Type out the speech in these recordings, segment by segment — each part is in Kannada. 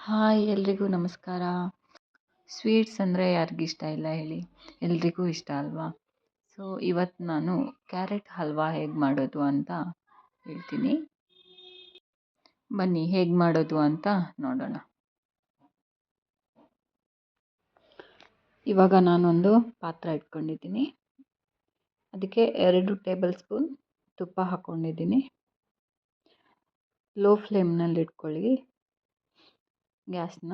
ಹಾಯ್ ಎಲ್ರಿಗೂ ನಮಸ್ಕಾರ. ಸ್ವೀಟ್ಸ್ ಅಂದರೆ ಯಾರಿಗಿಷ್ಟ ಇಲ್ಲ ಹೇಳಿ, ಎಲ್ರಿಗೂ ಇಷ್ಟ ಅಲ್ವಾ? ಸೊ ಇವತ್ತು ನಾನು ಕ್ಯಾರೆಟ್ ಹಲ್ವಾ ಹೇಗೆ ಮಾಡೋದು ಅಂತ ಹೇಳ್ತೀನಿ. ಬನ್ನಿ ಹೇಗೆ ಮಾಡೋದು ಅಂತ ನೋಡೋಣ. ಇವಾಗ ನಾನೊಂದು ಪಾತ್ರೆ ಇಟ್ಕೊಂಡಿದ್ದೀನಿ. ಅದಕ್ಕೆ 2 ಟೇಬಲ್ ಸ್ಪೂನ್ ತುಪ್ಪ ಹಾಕ್ಕೊಂಡಿದ್ದೀನಿ. ಲೋ ಫ್ಲೇಮ್ನಲ್ಲಿ ಇಟ್ಕೊಳ್ಳಿ ಗ್ಯಾಸ್ನ.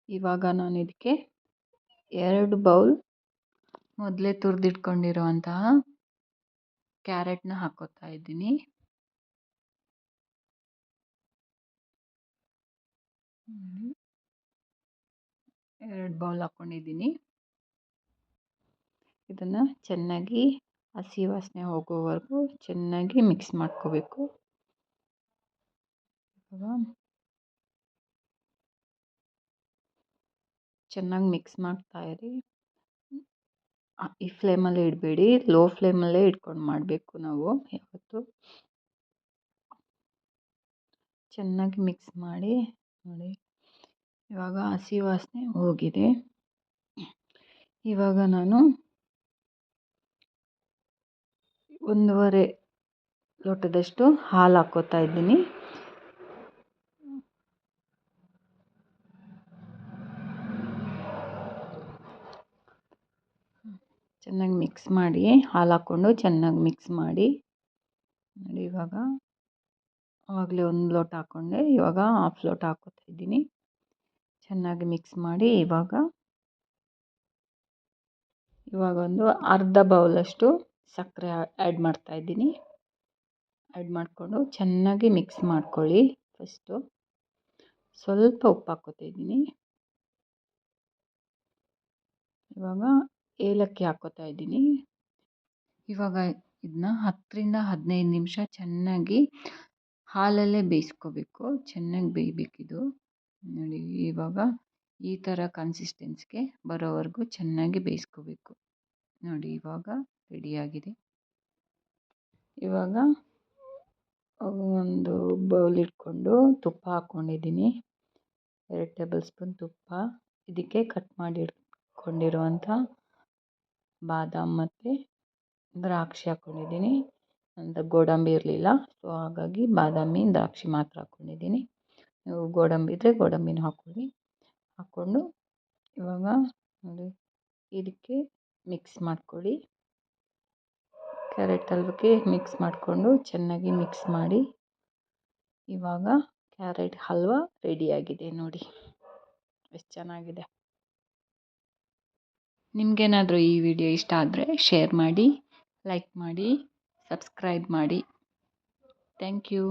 ಇವಾಗ ನಾನು ಇದಕ್ಕೆ 2 ಬೌಲ್ ಮೊದಲೇ ತುರಿದಿಟ್ಕೊಂಡಿರುವಂತಹ ಕ್ಯಾರೆಟ್ನ ಹಾಕೋತಾ ಇದ್ದೀನಿ. 2 ಬೌಲ್ ಹಾಕ್ಕೊಂಡಿದ್ದೀನಿ. ಇದನ್ನು ಚೆನ್ನಾಗಿ ಹಸಿ ವಾಸನೆ ಹೋಗೋವರೆಗೂ ಚೆನ್ನಾಗಿ ಮಿಕ್ಸ್ ಮಾಡ್ಕೋಬೇಕು. ಚೆನ್ನಾಗಿ ಮಿಕ್ಸ್ ಮಾಡ್ತಾ ಇರಿ. ಈ ಫ್ಲೇಮಲ್ಲೇ ಇಡಬೇಡಿ, ಲೋ ಫ್ಲೇಮಲ್ಲೇ ಇಟ್ಕೊಂಡು ಮಾಡಬೇಕು ನಾವು ಯಾವತ್ತು. ಚೆನ್ನಾಗಿ ಮಿಕ್ಸ್ ಮಾಡಿ ನೋಡಿ. ಇವಾಗ ಹಸಿ ವಾಸನೆ ಹೋಗಿದೆ. ಇವಾಗ ನಾನು 1.5 ಲೋಟದಷ್ಟು ಹಾಲು ಹಾಕ್ಕೋತಾ ಇದ್ದೀನಿ. ಚೆನ್ನಾಗಿ ಮಿಕ್ಸ್ ಮಾಡಿ, ಹಾಲು ಹಾಕ್ಕೊಂಡು ಚೆನ್ನಾಗಿ ಮಿಕ್ಸ್ ಮಾಡಿ ನೋಡಿ. ಇವಾಗ ಆವಾಗಲೇ 1 ಲೋಟ ಹಾಕ್ಕೊಂಡೆ, ಇವಾಗ 1/2 ಲೋಟ ಹಾಕ್ಕೋತಾ ಇದ್ದೀನಿ. ಚೆನ್ನಾಗಿ ಮಿಕ್ಸ್ ಮಾಡಿ ಇವಾಗ ಒಂದು ಅರ್ಧ ಬೌಲಷ್ಟು ಸಕ್ಕರೆ ಆ್ಯಡ್ ಮಾಡ್ತಾ ಇದ್ದೀನಿ. ಆ್ಯಡ್ ಮಾಡಿಕೊಂಡು ಚೆನ್ನಾಗಿ ಮಿಕ್ಸ್ ಮಾಡ್ಕೊಳ್ಳಿ. ಫಸ್ಟು ಸ್ವಲ್ಪ ಉಪ್ಪು ಹಾಕ್ಕೋತಾ ಇದ್ದೀನಿ. ಇವಾಗ ಏಲಕ್ಕಿ ಹಾಕ್ಕೋತಾ ಇದ್ದೀನಿ. ಇವಾಗ ಇದನ್ನ 10ರಿಂದ 15 ನಿಮಿಷ ಚೆನ್ನಾಗಿ ಹಾಲಲ್ಲೇ ಬೇಯಿಸ್ಕೋಬೇಕು. ಚೆನ್ನಾಗಿ ಬೇಯಬೇಕಿದು ನೋಡಿ. ಇವಾಗ ಈ ಥರ ಕನ್ಸಿಸ್ಟೆನ್ಸ್ಗೆ ಬರೋವರೆಗೂ ಚೆನ್ನಾಗಿ ಬೇಯಿಸ್ಕೋಬೇಕು ನೋಡಿ. ಇವಾಗ ರೆಡಿಯಾಗಿದೆ. ಇವಾಗ ಒಂದು ಬೌಲ್ ಇಟ್ಕೊಂಡು ತುಪ್ಪ ಹಾಕ್ಕೊಂಡಿದ್ದೀನಿ. 2 ಟೇಬಲ್ ಸ್ಪೂನ್ ತುಪ್ಪ. ಇದಕ್ಕೆ ಕಟ್ ಮಾಡಿ ಇಟ್ಕೊಂಡಿರುವಂಥ ಬಾದಾಮ್ ಮತ್ತು ದ್ರಾಕ್ಷಿ ಹಾಕ್ಕೊಂಡಿದ್ದೀನಿ. ಅಂತ ಗೋಡಂಬಿ ಇರಲಿಲ್ಲ, ಸೊ ಹಾಗಾಗಿ ಬಾದಾಮಿ ದ್ರಾಕ್ಷಿ ಮಾತ್ರ ಹಾಕ್ಕೊಂಡಿದ್ದೀನಿ. ನೀವು ಗೋಡಂಬಿ ಇದ್ದರೆ ಗೋಡಂಬಿನೂ ಹಾಕ್ಕೊಂಡು ಇವಾಗ ನೋಡಿ ಇದಕ್ಕೆ ಮಿಕ್ಸ್ ಮಾಡ್ಕೊಳ್ಳಿ. ಕ್ಯಾರೆಟ್ ಹಲ್ವಕ್ಕೆ ಮಿಕ್ಸ್ ಮಾಡಿಕೊಂಡು ಚೆನ್ನಾಗಿ ಮಿಕ್ಸ್ ಮಾಡಿ. ಇವಾಗ ಕ್ಯಾರೆಟ್ ಹಲ್ವಾ ರೆಡಿಯಾಗಿದೆ ನೋಡಿ, ಎಷ್ಟು ಚೆನ್ನಾಗಿದೆ. ನಿಮಗೇನಾದರೂ ಈ ವಿಡಿಯೋ ಇಷ್ಟ ಆದರೆ ಶೇರ್ ಮಾಡಿ, ಲೈಕ್ ಮಾಡಿ, ಸಬ್ಸ್ಕ್ರೈಬ್ ಮಾಡಿ. Thank you.